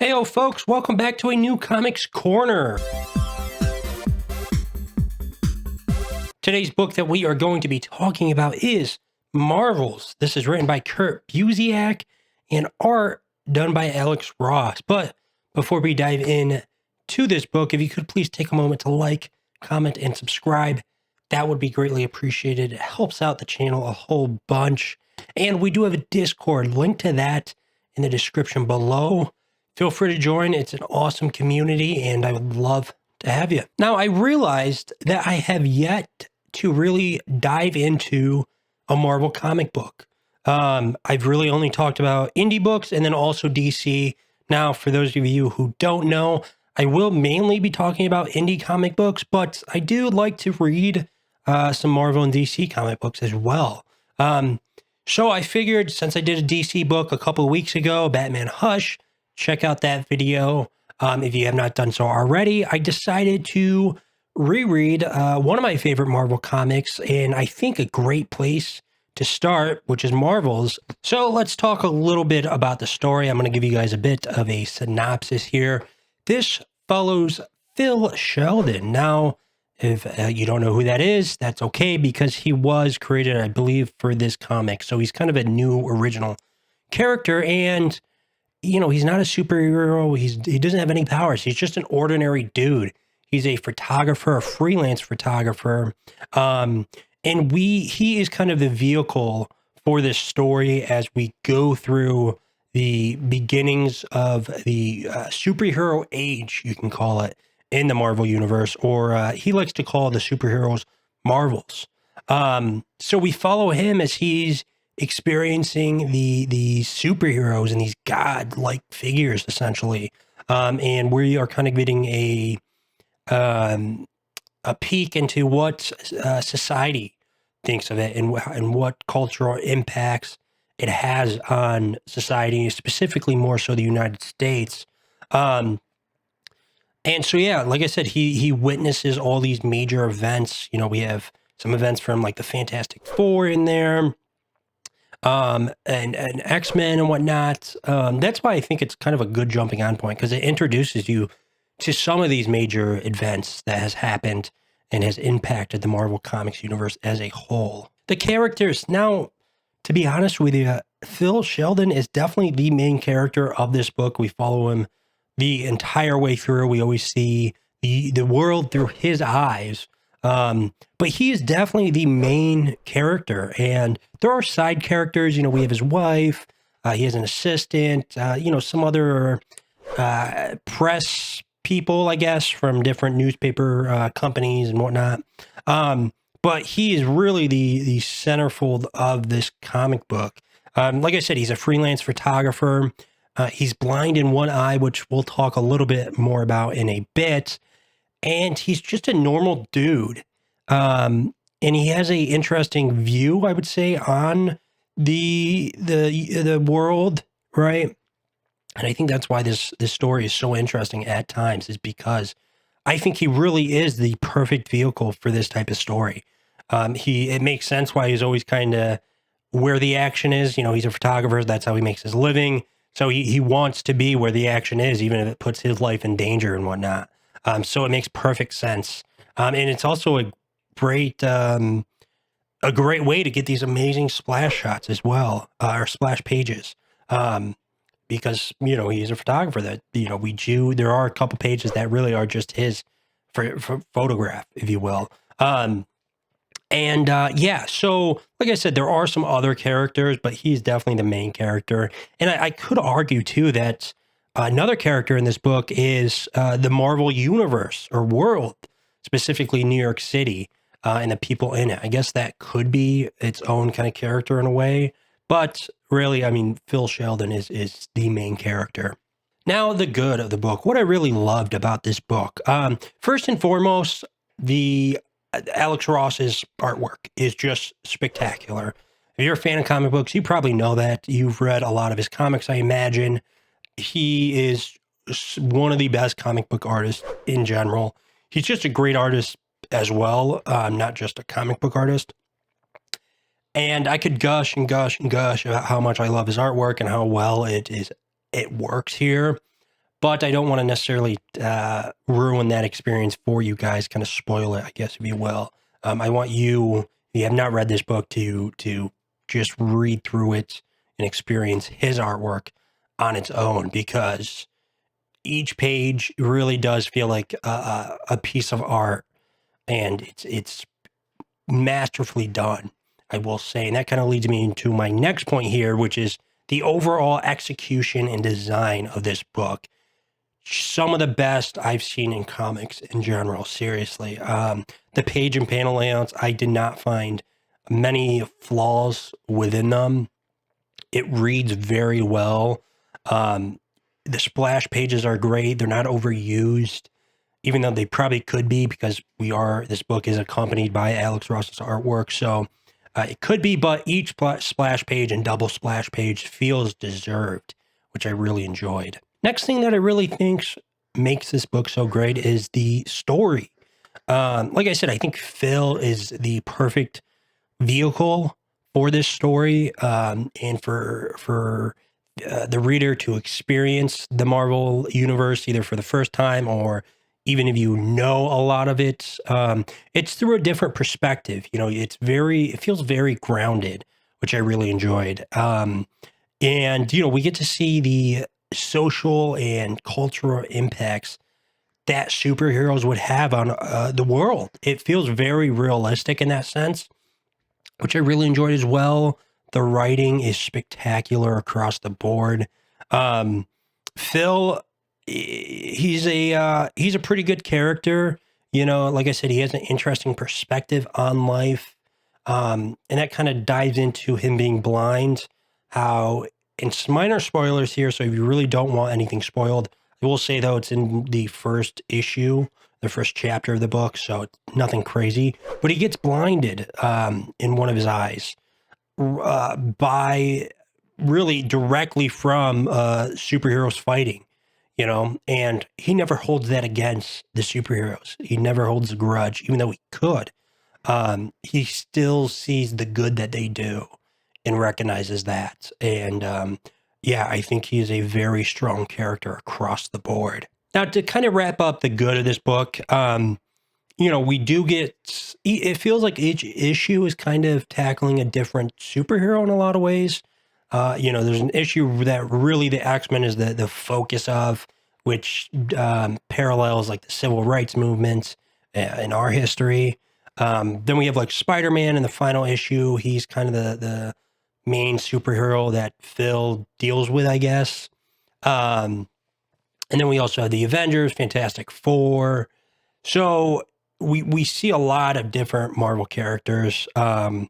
Heyo folks, welcome back to a new Comics Corner. Today's book that we are going to be talking about is Marvels. This is written by Kurt Busiek and art done by Alex Ross. But before we dive in to this book, if you could please take a moment to like, comment, and subscribe, that would be greatly appreciated. It helps out the channel a whole bunch. And we do have a Discord, link to that in the description below. Feel free to join. It's an awesome community, and I would love to have you. Now, I realized that I have yet to really dive into a Marvel comic book. I've really only talked about indie books and then also DC. Now, for those of you who don't know, I will mainly be talking about indie comic books, but I do like to read some Marvel and DC comic books as well. So I figured since I did a DC book a couple of weeks ago, Batman Hush, check out that video. If you have not done so already, I decided to reread one of my favorite Marvel comics, and I think a great place to start, which is Marvels. So let's talk a little bit about the story. I'm going to give you guys a bit of a synopsis here. This follows Phil Sheldon. Now, if you don't know who that is, that's okay, because he was created, I believe, for this comic. So he's kind of a new original character, and you know, he's not a superhero. He doesn't have any powers. He's just an ordinary dude. He's a photographer, a freelance photographer. And he is kind of the vehicle for this story as we go through the beginnings of the superhero age, you can call it, in the Marvel universe, or he likes to call the superheroes Marvels. So we follow him as he's experiencing the superheroes and these god-like figures, essentially. And we are kind of getting a peek into what society thinks of it and what cultural impacts it has on society, specifically more so the United States. And so, yeah, like I said, he witnesses all these major events. You know, we have some events from like the Fantastic Four in there, and X-Men and whatnot. That's why I think it's kind of a good jumping on point, because it introduces you to some of these major events that has happened and has impacted the Marvel Comics universe as a whole. The characters, now, to be honest with you, Phil Sheldon is definitely the main character of this book. We follow him the entire way through. We always see the world through his eyes. But he is definitely the main character, and there are side characters. You know, we have his wife, he has an assistant, you know, some other press people, I guess, from different newspaper companies and whatnot. But he is really the centerfold of this comic book. Like I said, he's a freelance photographer. He's blind in one eye, which we'll talk a little bit more about in a bit. And he's just a normal dude. And he has a interesting view, I would say, on the world, right? And I think that's why this story is so interesting at times, is because I think he really is the perfect vehicle for this type of story. It makes sense why he's always kind of where the action is. You know, he's a photographer. That's how he makes his living. So he wants to be where the action is, even if it puts his life in danger and whatnot. So it makes perfect sense. And it's also a great way to get these amazing splash shots as well, or splash pages. Because, you know, he's a photographer that, you know, there are a couple pages that really are just his for photograph, if you will. Yeah, so like I said, there are some other characters, but he's definitely the main character. And I could argue too that another character in this book is the Marvel universe or world, specifically New York City, and the people in it. I guess that could be its own kind of character in a way, but really, I mean, Phil Sheldon is the main character. Now, the good of the book, what I really loved about this book. First and foremost, the Alex Ross's artwork is just spectacular. If you're a fan of comic books, you probably know that. You've read a lot of his comics, I imagine. He is one of the best comic book artists in general. He's just a great artist as well, not just a comic book artist. And I could gush and gush and gush about how much I love his artwork and how well it works here. but I don't want to necessarily ruin that experience for you guys, kind of spoil it, I guess, if you will. I want you, if you have not read this book, to just read through it and experience his artwork on its own, because each page really does feel like a piece of art, and it's masterfully done, I will say. And that kind of leads me into my next point here, which is the overall execution and design of this book. Some of the best I've seen in comics in general, seriously. The page and panel layouts, I did not find many flaws within them. It reads very well. The splash pages are great. They're not overused, even though they probably could be, because this book is accompanied by Alex Ross's artwork. So it could be, but each splash page and double splash page feels deserved, which I really enjoyed. Next thing that I really think makes this book so great is the story. Like I said, I think Phil is the perfect vehicle for this story, and for the reader to experience the Marvel universe either for the first time, or even if you know a lot of it, it's through a different perspective. You know, it feels very grounded, which I really enjoyed. And, you know, we get to see the social and cultural impacts that superheroes would have on the world. It feels very realistic in that sense, which I really enjoyed as well. The writing is spectacular across the board. Phil, he's a pretty good character. You know, like I said, he has an interesting perspective on life. And that kind of dives into him being blind. How, and minor spoilers here, so if you really don't want anything spoiled, I will say, though, it's in the first issue, the first chapter of the book, so nothing crazy. But he gets blinded in one of his eyes by really directly from superheroes fighting, you know, and he never holds that against the superheroes. He never holds a grudge, even though he could. He still sees the good that they do and recognizes that. And yeah, I think he's a very strong character across the board. Now, to kind of wrap up the good of this book, you know, we do get, it feels like each issue is kind of tackling a different superhero in a lot of ways. You know, there's an issue that really the X-Men is the focus of, which parallels like the civil rights movement in our history. Then we have like Spider-Man in the final issue. He's kind of the main superhero that Phil deals with, I guess. And then we also have the Avengers, Fantastic Four. So we see a lot of different Marvel characters. And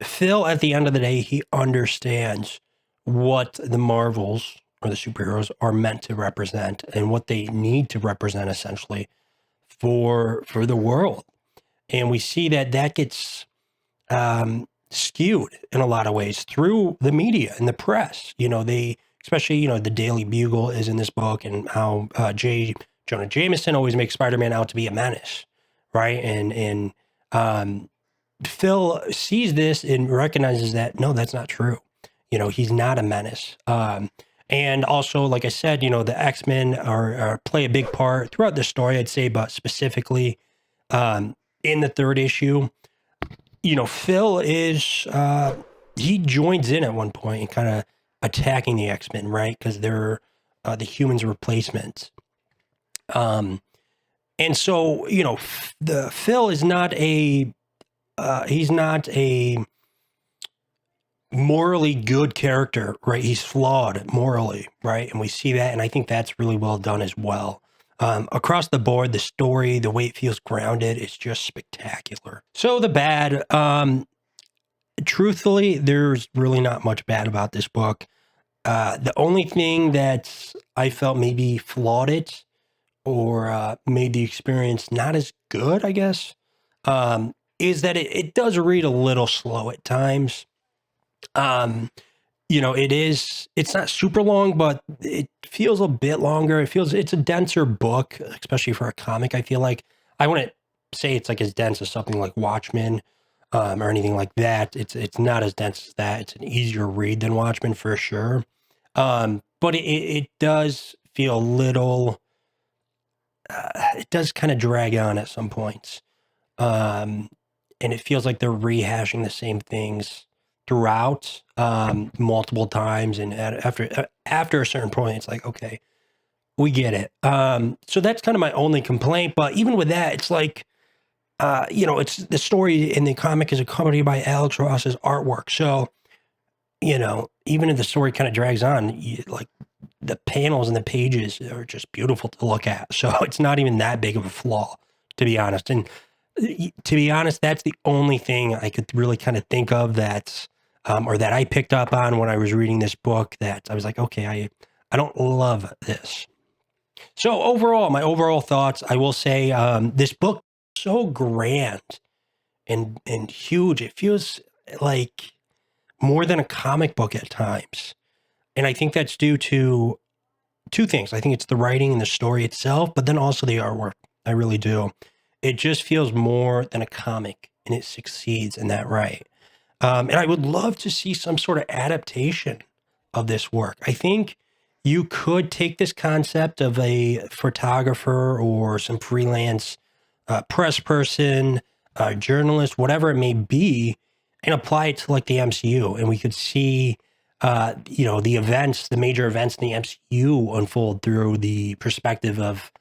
Phil, at the end of the day, he understands what the Marvels or the superheroes are meant to represent and what they need to represent, essentially, for the world. And we see that gets skewed in a lot of ways through the media and the press. You know, especially, you know, the Daily Bugle is in this book, and how Jonah Jameson always makes Spider-Man out to be a menace, right? And Phil sees this and recognizes that, no, that's not true. You know, he's not a menace. And also, like I said, you know, the X-Men play a big part throughout the story, I'd say, but specifically in the third issue, you know, Phil he joins in at one point and kind of attacking the X-Men, right? Because they're the humans' replacements. And so, you know, the Phil is not he's not a morally good character, right? He's flawed morally, right? And we see that, and I think that's really well done as well. Across the board, the story, the way it feels grounded, is just spectacular. So the bad, truthfully, there's really not much bad about this book. The only thing that I felt maybe flawed it, or made the experience not as good, I guess, is that it does read a little slow at times. You know, it's not super long, but it feels a bit longer. It's a denser book, especially for a comic. I feel like I wouldn't say it's like as dense as something like Watchmen, or anything like that. It's not as dense as that. It's an easier read than Watchmen for sure. But it does feel a little, it does kind of drag on at some points. And it feels like they're rehashing the same things throughout, multiple times. And after a certain point, it's like, okay, we get it. So that's kind of my only complaint. But even with that, it's like, it's the story in the comic is accompanied by Alex Ross's artwork. So, even if the story kind of drags on, like the panels and the pages are just beautiful to look at. So it's not even that big of a flaw, to be honest. And to be honest, that's the only thing I could really kind of think of that's, or that I picked up on when I was reading this book, that I was like, okay, I don't love this. So overall, my overall thoughts, I will say, this book is so grand and huge. It feels like more than a comic book at times. And I think that's due to two things. I think it's the writing and the story itself, but then also the artwork. I really do. It just feels more than a comic, and it succeeds in that right. And I would love to see some sort of adaptation of this work. I think you could take this concept of a photographer or some freelance press person, journalist, whatever it may be, and apply it to like the MCU. And we could see, the events, the major events in the MCU unfold through the perspective of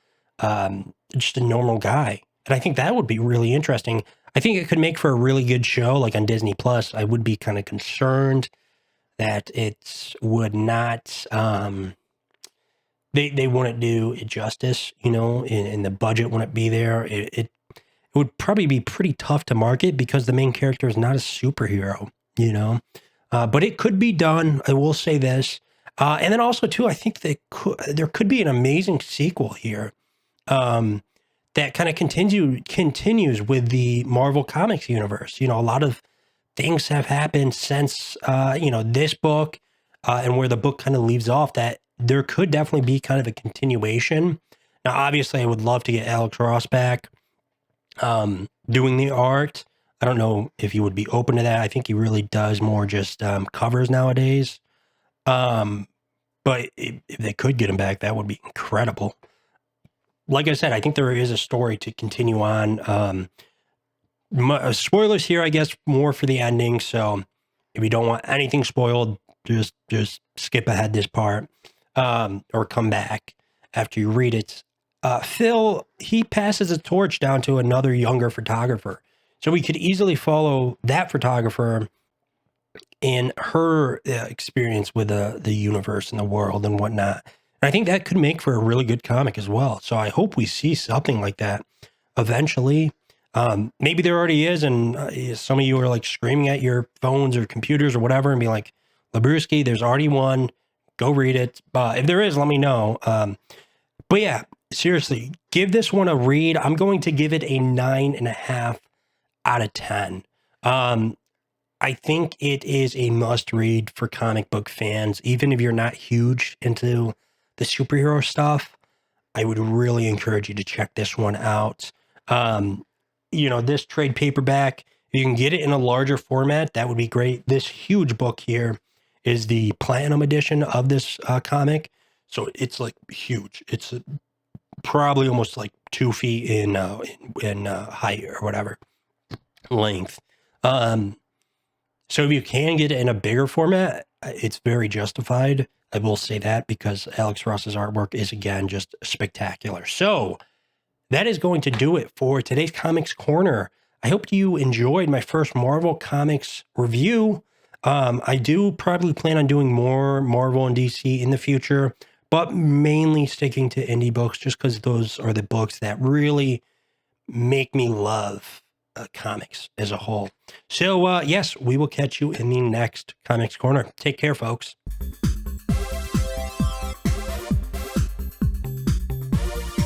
just a normal guy. And I think that would be really interesting. I think it could make for a really good show, like on Disney Plus. I would be kind of concerned that it would not, they wouldn't do it justice, and the budget wouldn't be there. It would probably be pretty tough to market because the main character is not a superhero, but it could be done. I will say this. And then also too, I think there could be an amazing sequel here. That kind of continues with the Marvel Comics universe. A lot of things have happened since, this book, and where the book kind of leaves off, that there could definitely be kind of a continuation. Now, obviously, I would love to get Alex Ross back, doing the art. I don't know if he would be open to that. I think he really does more just covers nowadays. But if they could get him back, that would be incredible. Like I said, I think there is a story to continue on. Spoilers here, I guess, more for the ending. So if you don't want anything spoiled, just skip ahead this part, or come back after you read it. Phil, he passes a torch down to another younger photographer. So we could easily follow that photographer in her experience with the universe and the world and whatnot. And I think that could make for a really good comic as well. So I hope we see something like that eventually. Maybe there already is, and some of you are like screaming at your phones or computers or whatever and be like, Labruski, there's already one. Go read it. If there is, let me know. But yeah, seriously, give this one a read. I'm going to give it a 9.5 out of 10. I think it is a must read for comic book fans. Even if you're not huge into the superhero stuff, I would really encourage you to check this one out. This trade paperback, you can get it in a larger format. That would be great. This huge book here is the platinum edition of this comic. So it's like huge. It's probably almost like 2 feet in height or whatever, length. So if you can get it in a bigger format, it's very justified. I will say that because Alex Ross's artwork is, again, just spectacular. So that is going to do it for today's Comics Corner. I hope you enjoyed my first Marvel Comics review. I do probably plan on doing more Marvel and DC in the future, but mainly sticking to indie books just because those are the books that really make me love comics as a whole. So, yes, we will catch you in the next Comics Corner. Take care, folks.